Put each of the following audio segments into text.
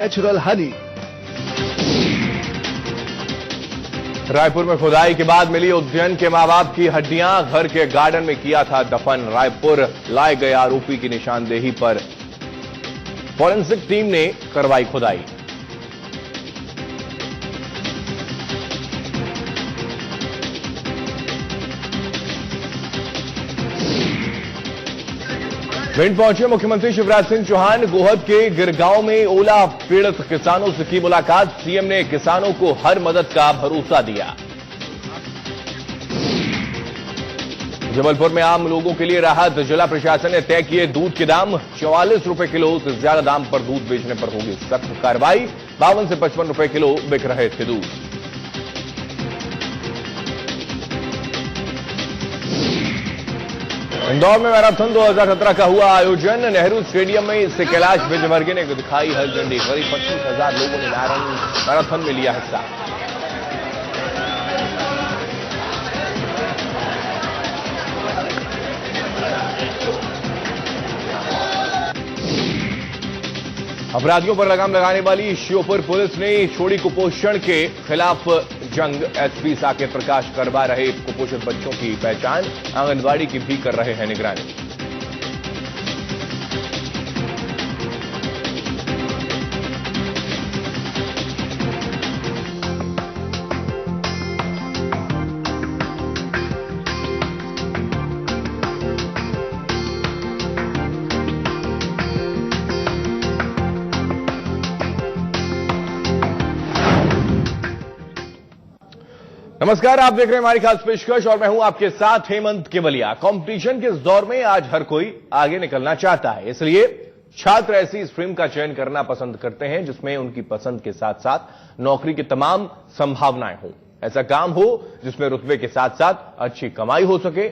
Natural Honey. Raipur में खुदाई के बाद मिली उद्यन के मां बाप की हड्डियां, घर के गार्डन में किया था दफन। रायपुर लाए गए आरोपी की निशानदेही पर फॉरेंसिक टीम ने करवाई खुदाई। भिंड पहुंचे मुख्यमंत्री शिवराज सिंह चौहान। गोहद के गिरगांव में ओला पीड़ित किसानों से की मुलाकात। सीएम ने किसानों को हर मदद का भरोसा दिया। जबलपुर में आम लोगों के लिए राहत। जिला प्रशासन ने तय किए दूध के दाम। 44 रुपए किलो से ज्यादा दाम पर दूध बेचने पर होगी सख्त कार्रवाई। 52 से 55 रुपए किलो बिक रहे थे दूध। इंदौर में मैराथन 2017 का हुआ आयोजन। नेहरू स्टेडियम में इससे कैलाश विजयवर्गीय ने दिखाई हरी झंडी। करीब 25,000 लोगों ने मैराथन में लिया हिस्सा। अपराधियों पर लगाम लगाने वाली श्योपुर पुलिस ने छोड़ी कुपोषण के खिलाफ जंग। एसपी साकेत प्रकाश करवा रहे कुपोषित बच्चों की पहचान। आंगनबाड़ी की भी कर रहे हैं निगरानी। नमस्कार, आप देख रहे हैं हमारी खास पेशकश और मैं हूं आपके साथ हेमंत केवलिया। कंपटीशन के इस दौर में आज हर कोई आगे निकलना चाहता है, इसलिए छात्र ऐसी स्ट्रीम का चयन करना पसंद करते हैं जिसमें उनकी पसंद के साथ साथ नौकरी की तमाम संभावनाएं हो। ऐसा काम हो जिसमें रुतबे के साथ साथ अच्छी कमाई हो सके।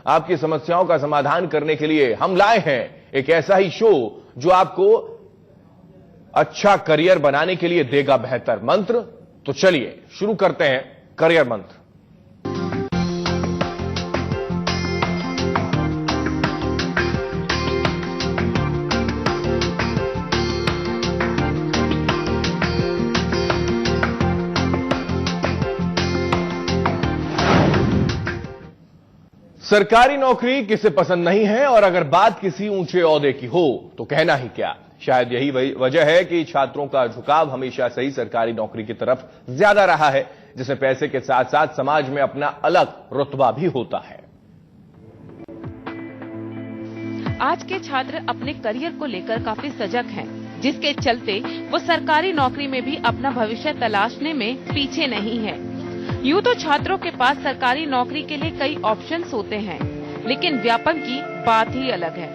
आपकी समस्याओं का समाधान करने के लिए हम लाए हैं एक ऐसा ही शो जो आपको अच्छा करियर बनाने के लिए देगा बेहतर मंत्र। तो चलिए शुरू करते हैं करियर मंत्र। सरकारी नौकरी किसे पसंद नहीं है, और अगर बात किसी ऊंचे ओहदे की हो तो कहना ही क्या। शायद यही वजह है कि छात्रों का झुकाव हमेशा से ही सरकारी नौकरी की तरफ ज्यादा रहा है, जिसमें पैसे के साथ साथ समाज में अपना अलग रुतबा भी होता है। आज के छात्र अपने करियर को लेकर काफी सजग हैं, जिसके चलते वो सरकारी नौकरी में भी अपना भविष्य तलाशने में पीछे नहीं है। यूं तो छात्रों के पास सरकारी नौकरी के लिए कई ऑप्शंस होते हैं, लेकिन व्यापम की बात ही अलग है।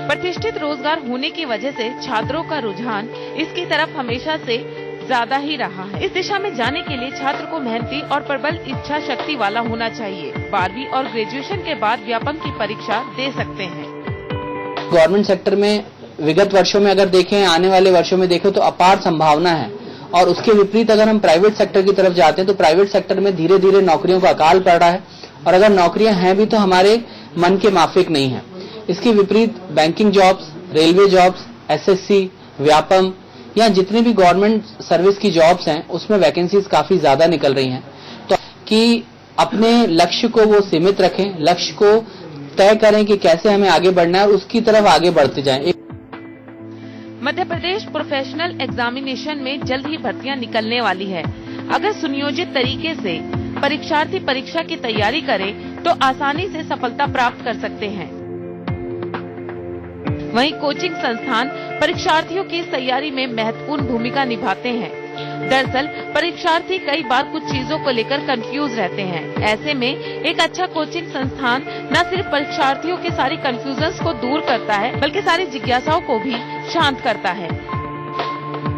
प्रतिष्ठित रोजगार होने की वजह से छात्रों का रुझान इसकी तरफ हमेशा से ज्यादा ही रहा है। इस दिशा में जाने के लिए छात्र को मेहनती और प्रबल इच्छा शक्ति वाला होना चाहिए। 12वीं और ग्रेजुएशन के बाद व्यापम की परीक्षा दे सकते हैं। गवर्नमेंट सेक्टर में विगत वर्षों में अगर देखें, आने वाले वर्षों में देखें तो अपार संभावना है, और उसके विपरीत अगर हम प्राइवेट सेक्टर की तरफ जाते हैं तो प्राइवेट सेक्टर में धीरे धीरे नौकरियों का अकाल पड़ रहा है, और अगर नौकरियां हैं भी तो हमारे मन के माफिक नहीं है। इसके विपरीत banking jobs, railway jobs, SSC, Vyapam या जितनी भी गवर्नमेंट सर्विस की जॉब्स हैं उसमें वैकेंसीज काफी ज्यादा निकल रही हैं। तो कि अपने लक्ष्य को वो सीमित रखें, लक्ष्य को तय करें कि कैसे हमें आगे बढ़ना है और उसकी तरफ आगे बढ़ते जाएं। मध्य प्रदेश प्रोफेशनल एग्जामिनेशन में जल्द ही भर्तियां निकलने वाली है। अगर सुनियोजित तरीके से परीक्षार्थी परीक्षा की तैयारी करें तो आसानी से सफलता प्राप्त कर सकते हैं। वहीं कोचिंग संस्थान परीक्षार्थियों की इस तैयारी में महत्वपूर्ण भूमिका निभाते हैं। दरअसल परीक्षार्थी कई बार कुछ चीजों को लेकर कंफ्यूज रहते हैं। ऐसे में एक अच्छा कोचिंग संस्थान न सिर्फ परीक्षार्थियों के सारी कंफ्यूजन्स को दूर करता है, बल्कि सारी जिज्ञासाओं को भी शांत करता है।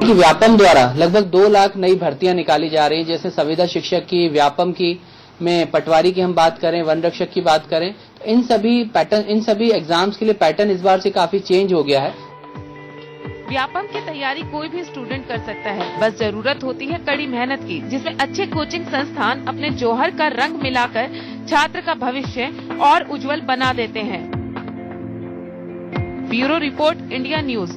व्यापम द्वारा लगभग 2 लाख नई भर्तियां निकाली जा रही हैं, जैसे संविदा शिक्षक की, व्यापम की, में पटवारी की हम बात करें, वन रक्षक की बात करें, तो इन सभी एग्जाम्स के लिए पैटर्न इस बार से काफी चेंज हो गया है। व्यापम की तैयारी कोई भी स्टूडेंट कर सकता है, बस जरूरत होती है कड़ी मेहनत की, जिसमें अच्छे कोचिंग संस्थान अपने जौहर का रंग मिलाकर छात्र का भविष्य और उज्जवल बना देते हैं। Bureau report, India news.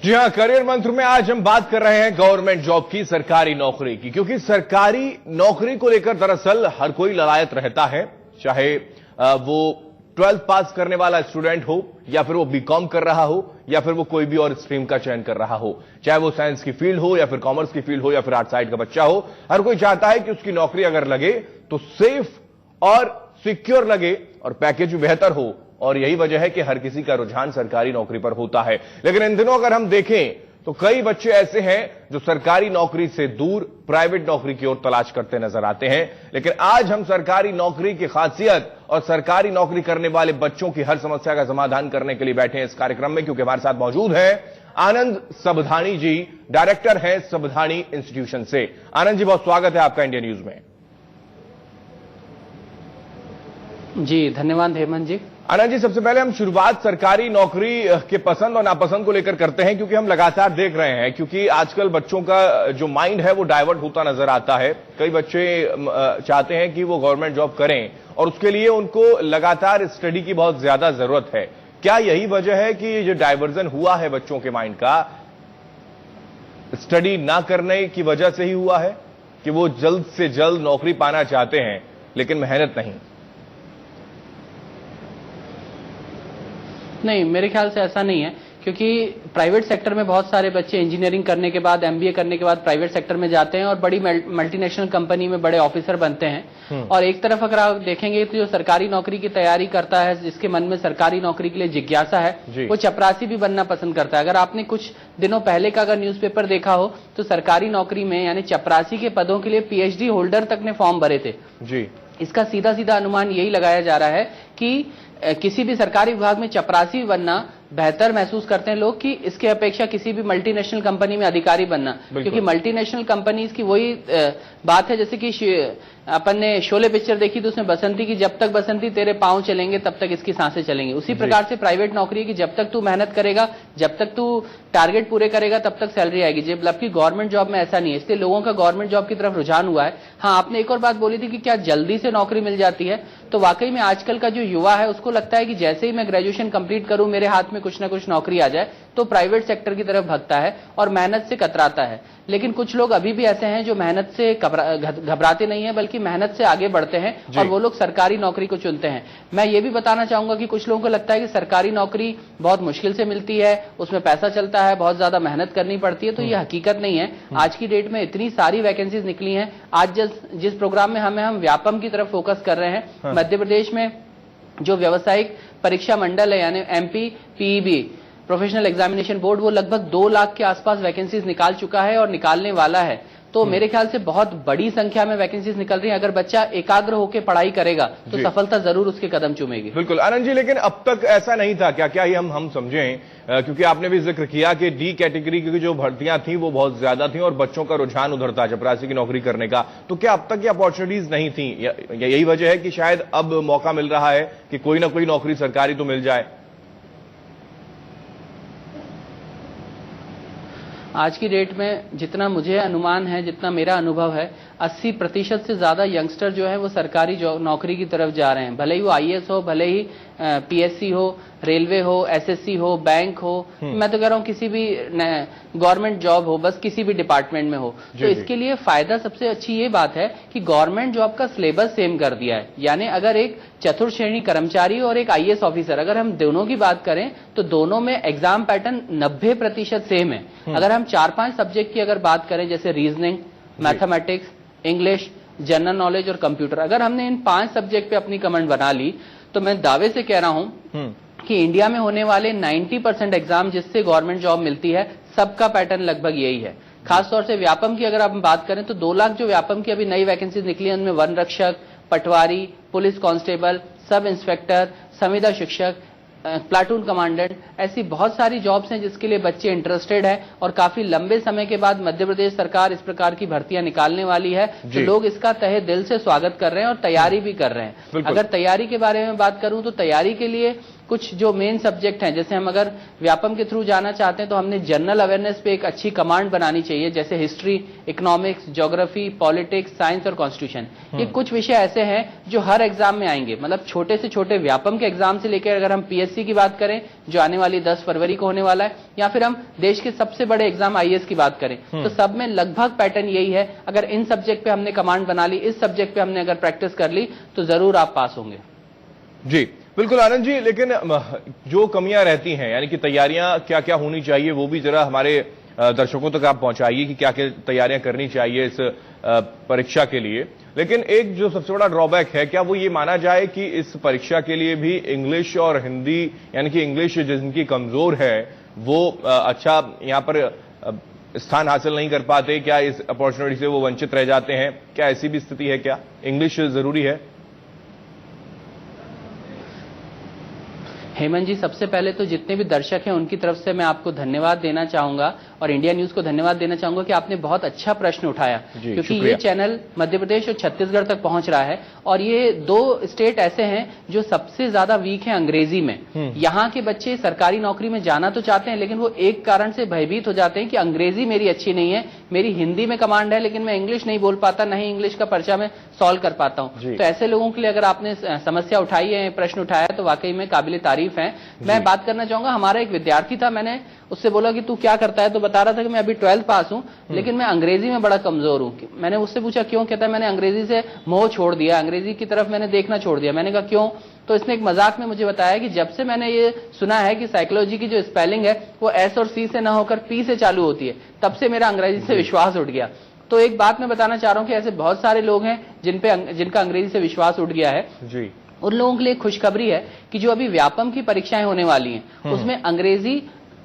जी हां, करियर मंत्र में आज हम बात कर रहे हैं गवर्नमेंट जॉब की, सरकारी नौकरी की, क्योंकि सरकारी नौकरी को लेकर दरअसल हर कोई ललायत रहता है, चाहे वो 12th पास करने वाला स्टूडेंट हो, या फिर वो बीकॉम कर रहा हो, या फिर वो कोई भी और स्ट्रीम का चयन कर रहा हो, चाहे वो साइंस की फील्ड हो या फिर कॉमर्स की फील्ड हो या फिर आर्ट साइड का बच्चा हो। हर कोई चाहता है कि उसकी नौकरी अगर लगे तो सेफ और सिक्योर लगे और पैकेज भी बेहतर हो, और यही वजह है कि हर किसी का रुझान सरकारी नौकरी पर होता है। लेकिन इन दिनों अगर हम देखें तो कई बच्चे ऐसे हैं जो सरकारी नौकरी से दूर प्राइवेट नौकरी की ओर तलाश करते नजर आते हैं। लेकिन आज हम सरकारी नौकरी की खासियत और सरकारी नौकरी करने वाले बच्चों की हर समस्या का समाधान करने के लिए बैठे हैं इस कार्यक्रम में, क्योंकि हमारे साथ मौजूद है आनंद सबधानी जी, डायरेक्टर हैं सबधानी इंस्टीट्यूशन से। आनंद जी, बहुत स्वागत है आपका इंडिया न्यूज में। जी धन्यवाद हेमंत जी। आनंद जी, सबसे पहले हम शुरुआत सरकारी नौकरी के पसंद और नापसंद को लेकर करते हैं, क्योंकि हम लगातार देख रहे हैं, क्योंकि आजकल बच्चों का जो माइंड है वो डाइवर्ट होता नजर आता है। कई बच्चे चाहते हैं कि वो गवर्नमेंट जॉब करें और उसके लिए उनको लगातार स्टडी की बहुत ज्यादा जरूरत है। क्या यही वजह है कि जो डाइवर्जन हुआ है बच्चों के माइंड का, स्टडी ना करने की वजह से ही हुआ है कि वो जल्द से जल्द नौकरी पाना चाहते हैं लेकिन मेहनत नहीं? नहीं, मेरे ख्याल से ऐसा नहीं है, क्योंकि प्राइवेट सेक्टर में बहुत सारे बच्चे इंजीनियरिंग करने के बाद, एमबीए करने के बाद प्राइवेट सेक्टर में जाते हैं और बड़ी मल्टीनेशनल कंपनी में बड़े ऑफिसर बनते हैं। और एक तरफ अगर आप देखेंगे तो जो सरकारी नौकरी की तैयारी करता है, जिसके मन में सरकारी नौकरी के लिए जिज्ञासा है, वो चपरासी भी बनना पसंद करता है। अगर आपने कुछ दिनों पहले का अगर न्यूज़पेपर देखा हो तो सरकारी नौकरी में यानी चपरासी के पदों के लिए पीएचडी होल्डर तक ने फॉर्म भरे थे जी। इसका सीधा सीधा अनुमान यही लगाया जा रहा है कि किसी भी सरकारी विभाग में चपरासी बनना बेहतर महसूस करते हैं लोग कि इसके अपेक्षा किसी भी मल्टीनेशनल कंपनी में अधिकारी बनना, क्योंकि मल्टीनेशनल कंपनीज की वही बात है, जैसे कि अपन ने शोले पिक्चर देखी तो उसमें बसंती की, जब तक बसंती तेरे पांव चलेंगे तब तक इसकी सांसें चलेंगी। उसी प्रकार से प्राइवेट नौकरी की, जब तक तू मेहनत करेगा, जब तक तू टारगेट पूरे करेगा, तब तक सैलरी आएगी। जबकि गवर्नमेंट जॉब में ऐसा नहीं है, इसलिए लोगों का गवर्नमेंट जॉब की तरफ रुझान हुआ है। हाँ, आपने एक और बात बोली थी कि क्या जल्दी से नौकरी मिल जाती है, तो वाकई में आजकल का जो युवा है उसको लगता है कि जैसे ही मैं ग्रेजुएशन कंप्लीट करूं, मेरे हाथ में कुछ ना कुछ नौकरी आ जाए, तो प्राइवेट सेक्टर की तरफ भगता है और मेहनत से कतराता है। लेकिन कुछ लोग अभी भी ऐसे हैं जो मेहनत से घबराते नहीं है, बल्कि मेहनत से आगे बढ़ते हैं और वो लोग सरकारी नौकरी को चुनते हैं। मैं ये भी बताना चाहूंगा कि कुछ लोगों को लगता है कि सरकारी नौकरी बहुत मुश्किल से मिलती है, उसमें पैसा चलता है, बहुत ज्यादा मेहनत करनी पड़ती है, तो ये हकीकत नहीं है। आज की डेट में इतनी सारी वैकेंसीज निकली हैं। आज जिस प्रोग्राम में हम व्यापम की तरफ फोकस कर रहे हैं, मध्य प्रदेश में जो व्यावसायिक परीक्षा मंडल है यानी MP PEB professional examination board, वो लगभग 2 लाख के आसपास वैकेंसीज निकाल चुका है और निकालने वाला है। तो मेरे ख्याल से बहुत बड़ी संख्या में वैकेंसीज निकल रही है। अगर बच्चा एकाग्र होकर पढ़ाई करेगा तो सफलता जरूर उसके कदम चूमेगी। बिल्कुल आनंद जी, लेकिन अब तक ऐसा नहीं था क्या? क्या ही हम समझें, क्योंकि आपने भी जिक्र किया कि डी कैटेगरी की जो भर्तियां थी वो बहुत ज्यादा थी और बच्चों का रुझान उधर था चपरासी की नौकरी करने का, तो क्या अब तक ये अपॉर्चुनिटीज नहीं थी? यही वजह है कि शायद अब मौका मिल रहा है कि कोई ना कोई नौकरी सरकारी तो मिल जाए? आज की डेट में जितना मुझे अनुमान है, जितना मेरा अनुभव है, 80% से ज्यादा यंगस्टर जो है वो सरकारी नौकरी की तरफ जा रहे हैं। भले ही वो आईएएस हो, भले ही पीएससी हो, रेलवे हो, एसएससी हो, बैंक हो, मैं तो कह रहा हूँ किसी भी गवर्नमेंट जॉब हो, बस किसी भी डिपार्टमेंट में हो। तो इसके लिए फायदा सबसे अच्छी ये बात है कि गवर्नमेंट जॉब का सिलेबस सेम कर दिया है। यानी अगर एक चतुर्थ श्रेणी कर्मचारी और एक आईएएस ऑफिसर, अगर हम दोनों की बात करें तो दोनों में एग्जाम पैटर्न 90% सेम है। अगर हम 4-5 सब्जेक्ट की अगर बात करें, जैसे reasoning, mathematics, English, general knowledge और कंप्यूटर, अगर हमने इन 5 सब्जेक्ट पे अपनी कमेंट बना ली तो मैं दावे से कह रहा हूं कि इंडिया में होने वाले 90% एग्जाम जिससे गवर्नमेंट जॉब मिलती है, सबका पैटर्न लगभग यही है। खासतौर से व्यापम की अगर आप बात करें तो 2 लाख जो व्यापम की अभी नई वैकेंसीज निकली है, उनमें वन रक्षक, पटवारी, पुलिस कांस्टेबल, सब इंस्पेक्टर, संविदा शिक्षक, प्लाटून कमांडेंट, ऐसी बहुत सारी जॉब्स हैं जिसके लिए बच्चे इंटरेस्टेड है और काफी लंबे समय के बाद मध्य प्रदेश सरकार इस प्रकार की भर्तियां निकालने वाली है। तो लोग इसका तहे दिल से स्वागत कर रहे हैं और तैयारी भी कर रहे हैं। अगर तैयारी के बारे में बात करूं तो तैयारी के लिए कुछ जो मेन सब्जेक्ट हैं, जैसे हम अगर व्यापम के थ्रू जाना चाहते हैं तो हमने जनरल अवेयरनेस पे एक अच्छी कमांड बनानी चाहिए, जैसे history, economics, geography, politics, science और कॉन्स्टिट्यूशन। ये कुछ विषय ऐसे हैं जो हर एग्जाम में आएंगे, मतलब छोटे से छोटे व्यापम के एग्जाम से लेकर अगर हम पीएससी की बात करें जो आने वाली 10 फरवरी को होने वाला है, या फिर हम देश के सबसे बड़े एग्जाम आईएएस की बात करें, तो सब में लगभग पैटर्न यही है। अगर इन सब्जेक्ट पे हमने कमांड बना ली, इस सब्जेक्ट पे हमने अगर प्रैक्टिस कर ली तो जरूर आप पास होंगे। जी बिल्कुल आनंद जी, लेकिन जो कमियां रहती हैं, यानी कि तैयारियां क्या क्या होनी चाहिए, वो भी जरा हमारे दर्शकों तक आप पहुंचाइए कि क्या क्या तैयारियां करनी चाहिए इस परीक्षा के लिए। लेकिन एक जो सबसे बड़ा ड्रॉबैक है, क्या वो ये माना जाए कि इस परीक्षा के लिए भी इंग्लिश और हिंदी, यानी कि इंग्लिश जिनकी कमजोर है वो अच्छा यहां पर स्थान हासिल नहीं कर पाते, क्या इस अपॉर्चुनिटी से वो वंचित रह जाते हैं? क्या ऐसी भी स्थिति है? क्या इंग्लिश जरूरी है? हेमंत जी, सबसे पहले तो जितने भी दर्शक हैं उनकी तरफ से मैं आपको धन्यवाद देना चाहूंगा और इंडिया न्यूज को धन्यवाद देना चाहूंगा कि आपने बहुत अच्छा प्रश्न उठाया, क्योंकि ये चैनल मध्य प्रदेश और छत्तीसगढ़ तक पहुंच रहा है और ये 2 स्टेट ऐसे हैं जो सबसे ज्यादा वीक हैं अंग्रेजी में। यहाँ के बच्चे सरकारी नौकरी में जाना तो चाहते हैं, लेकिन वो एक कारण से भयभीत हो जाते हैं कि अंग्रेजी मेरी अच्छी नहीं है, मेरी हिंदी में कमांड है लेकिन मैं इंग्लिश नहीं बोल पाता, नहीं इंग्लिश का पर्चा मैं सॉल्व कर पाता हूँ। तो ऐसे लोगों के लिए अगर आपने समस्या उठाई है, प्रश्न उठाया है, तो वाकई में काबिले तारीफ है। मैं बात करना चाहूंगा, हमारा एक विद्यार्थी था, मैंने उससे बोला कि तू क्या करता है, तो बता रहा था कि मैं अभी 12th पास हूं लेकिन मैं अंग्रेजी में बड़ा कमजोर हूं। मैंने उससे पूछा क्यों? कहता है मैंने अंग्रेजी से मोह छोड़ दिया, अंग्रेजी की तरफ मैंने देखना छोड़ दिया। मैंने कहा क्यों? तो इसने एक मजाक में मुझे बताया कि जब से मैंने ये सुना है कि साइकोलॉजी की जो स्पेलिंग है वो एस और सी से ना होकर पी से चालू होती है, तब से मेरा अंग्रेजी से विश्वास उठ गया। तो एक बात मैं बताना चाह रहा हूं कि ऐसे बहुत सारे लोग हैं जिनका अंग्रेजी से विश्वास उठ गया है जी। उन लोगों के लिए खुशखबरी है कि जो अभी व्यापम की परीक्षाएं होने वाली हैं उसमें अंग्रेजी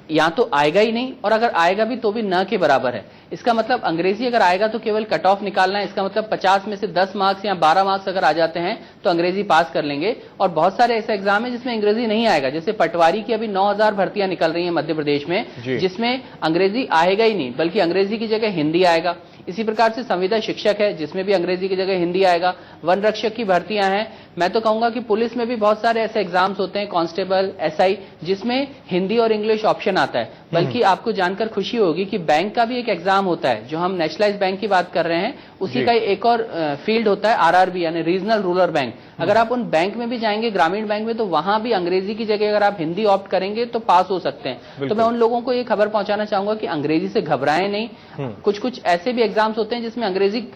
या तो आएगा ही नहीं, और अगर आएगा भी तो भी न के बराबर है। इसका मतलब अंग्रेजी अगर आएगा तो केवल कट ऑफ निकालना है, इसका मतलब 50 में से 10 मार्क्स या 12 मार्क्स अगर आ जाते हैं तो अंग्रेजी पास कर लेंगे। और बहुत सारे ऐसे एग्जाम है जिसमें अंग्रेजी नहीं आएगा, जैसे पटवारी की अभी 9000 भर्तियां निकल रही हैं मध्य प्रदेश में, जिसमें अंग्रेजी आएगा ही नहीं, बल्कि अंग्रेजी की जगह हिंदी आएगा। इसी प्रकार से संविदा शिक्षक है जिसमें भी अंग्रेजी की जगह हिंदी आएगा। वन रक्षक की भर्तियां हैं, मैं तो कहूंगा कि पुलिस में भी बहुत सारे ऐसे एग्जाम्स होते हैं, कांस्टेबल, एसआई, जिसमें हिंदी और इंग्लिश ऑप्शन आता है। बल्कि आपको जानकर खुशी होगी कि बैंक का भी एक एग्जाम होता है, जो हम नेशनलाइज बैंक की बात कर रहे हैं उसी का एक और फील्ड होता है आरआरबी, यानी रीजनल रूरल बैंक। अगर आप उन बैंक में भी जाएंगे, ग्रामीण बैंक में, तो वहां भी अंग्रेजी की जगह अगर आप हिंदी ऑप्ट करेंगे तो पास हो सकते हैं। तो मैं उन लोगों को ये खबर पहुंचाना चाहूंगा कि अंग्रेजी से घबराएं नहीं। कुछ ऐसे भी एग्जाम्स होते हैं जिसमें अंग्रेजी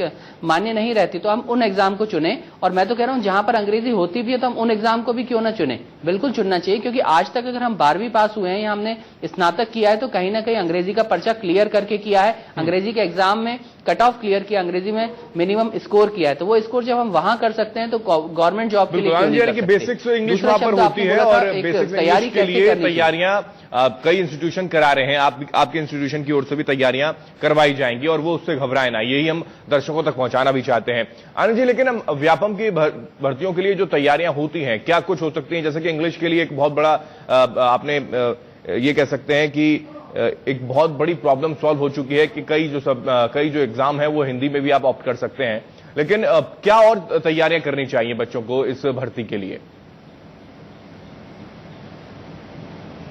मान्य नहीं रहती, तो हम उन एग्जाम को चुने। और मैं तो कह रहा हूं जहां पर अंग्रेजी होती भी है तो हम उन एग्जाम को भी क्यों ना चुने, बिल्कुल चुनना चाहिए, क्योंकि आज तक अगर हम 12वीं पास हुए हैं या हमने स्नातक किया है तो कहीं ना कहीं अंग्रेजी का पर्चा क्लियर करके किया है, अंग्रेजी के एग्जाम में कट ऑफ क्लियर किया, अंग्रेजी में मिनिमम स्कोर किया है। तो वो स्कोर जब हम वहां कर सकते हैं तो गवर्नमेंट जॉब के लिए बेसिक्स इंग्लिश वहां पर होती है और बेसिक तैयारी के लिए तैयारियां कई इंस्टीट्यूशन करा रहे हैं, आपके इंस्टीट्यूशन की ओर से भी तैयारियां करवाई जाएंगी और वो उससे घबराए ना, यही हम दर्शकों तक पहुंचाना भी चाहते हैं। आनंद जी, लेकिन हम व्यापम की भर्तियों के लिए जो तैयारियां होती हैं क्या कुछ हो सकती हैं? जैसे कि इंग्लिश के लिए एक बहुत बड़ा आपने ये कह सकते हैं कि एक बहुत बड़ी प्रॉब्लम सॉल्व हो चुकी है कि कई जो एग्जाम है वो हिंदी में भी आप ऑप्ट कर सकते हैं, लेकिन क्या और तैयारियां करनी चाहिए बच्चों को इस भर्ती के लिए?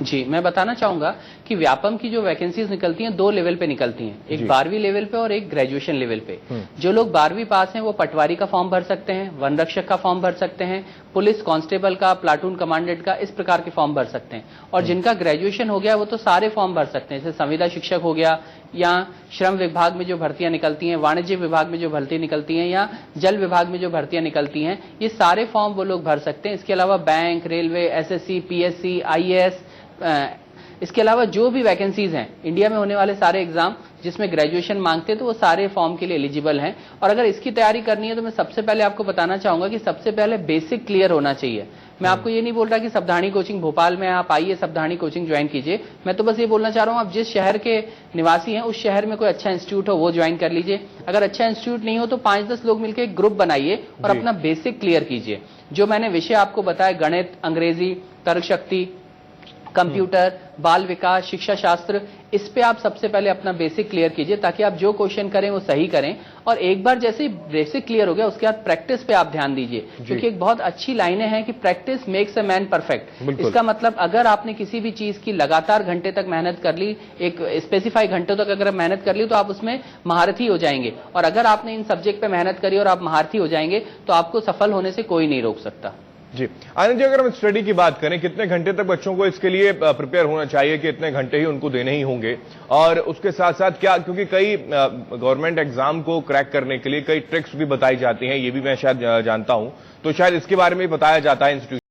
जी, मैं बताना चाहूंगा कि व्यापम की जो वैकेंसीज निकलती हैं 2 लेवल पे निकलती हैं, एक 12वीं लेवल पे और एक ग्रेजुएशन लेवल पे। जो लोग 12वीं पास हैं वो पटवारी का फॉर्म भर सकते हैं, वन रक्षक का फॉर्म भर सकते हैं, पुलिस कांस्टेबल का, प्लाटून कमांडेंट का, इस प्रकार के फॉर्म भर सकते हैं। और जिनका ग्रेजुएशन हो गया वो तो सारे फॉर्म भर सकते हैं, जैसे संविदा शिक्षक हो गया, या श्रम विभाग में जो भर्तियां निकलती हैं, वाणिज्य विभाग में जो भर्ती निकलती हैं, या जल विभाग में जो भर्तियां निकलती हैं, ये सारे फॉर्म वो लोग भर सकते हैं। इसके अलावा bank, railway, SSC, PSC, IAS, इसके अलावा जो भी वैकेंसीज हैं इंडिया में होने वाले सारे एग्जाम जिसमें ग्रेजुएशन मांगते हैं तो वो सारे फॉर्म के लिए एलिजिबल हैं। और अगर इसकी तैयारी करनी है तो मैं सबसे पहले आपको बताना चाहूंगा कि सबसे पहले बेसिक क्लियर होना चाहिए। मैं आपको ये नहीं बोल रहा कि सावधानी कोचिंग भोपाल में आप आइए, सावधानी कोचिंग ज्वाइन कीजिए। मैं तो बस ये बोलना चाह रहा हूँ आप जिस शहर के निवासी हैं उस शहर में कोई अच्छा इंस्टीट्यूट हो वो ज्वाइन कर लीजिए। अगर अच्छा इंस्टीट्यूट नहीं हो तो 5-10 लोग मिलकर एक ग्रुप बनाइए और अपना बेसिक क्लियर कीजिए। जो मैंने विषय आपको बताया, गणित, अंग्रेजी, तर्क शक्ति, कंप्यूटर, बाल विकास, शिक्षा शास्त्र, इस पे आप सबसे पहले अपना बेसिक क्लियर कीजिए ताकि आप जो क्वेश्चन करें वो सही करें। और एक बार जैसे ही बेसिक क्लियर हो गया उसके बाद प्रैक्टिस पे आप ध्यान दीजिए, क्योंकि एक बहुत अच्छी लाइनें हैं कि practice makes a man perfect. इसका मतलब अगर आपने किसी भी चीज की लगातार घंटे तक मेहनत कर ली, एक स्पेसिफाई घंटों तक अगर मेहनत कर ली तो आप उसमें महारथी हो जाएंगे। और अगर आपने इन सब्जेक्ट पे मेहनत करी और आप महारथी हो जाएंगे तो आपको सफल होने से कोई नहीं रोक सकता। जी आनंद जी, अगर हम स्टडी की बात करें, कितने घंटे तक बच्चों को इसके लिए प्रिपेयर होना चाहिए कि इतने घंटे ही उनको देने ही होंगे? और उसके साथ साथ क्या, क्योंकि कई गवर्नमेंट एग्जाम को क्रैक करने के लिए कई ट्रिक्स भी बताई जाती हैं, ये भी मैं शायद जानता हूं, तो शायद इसके बारे में भी बताया जाता है इंस्टीट्यूट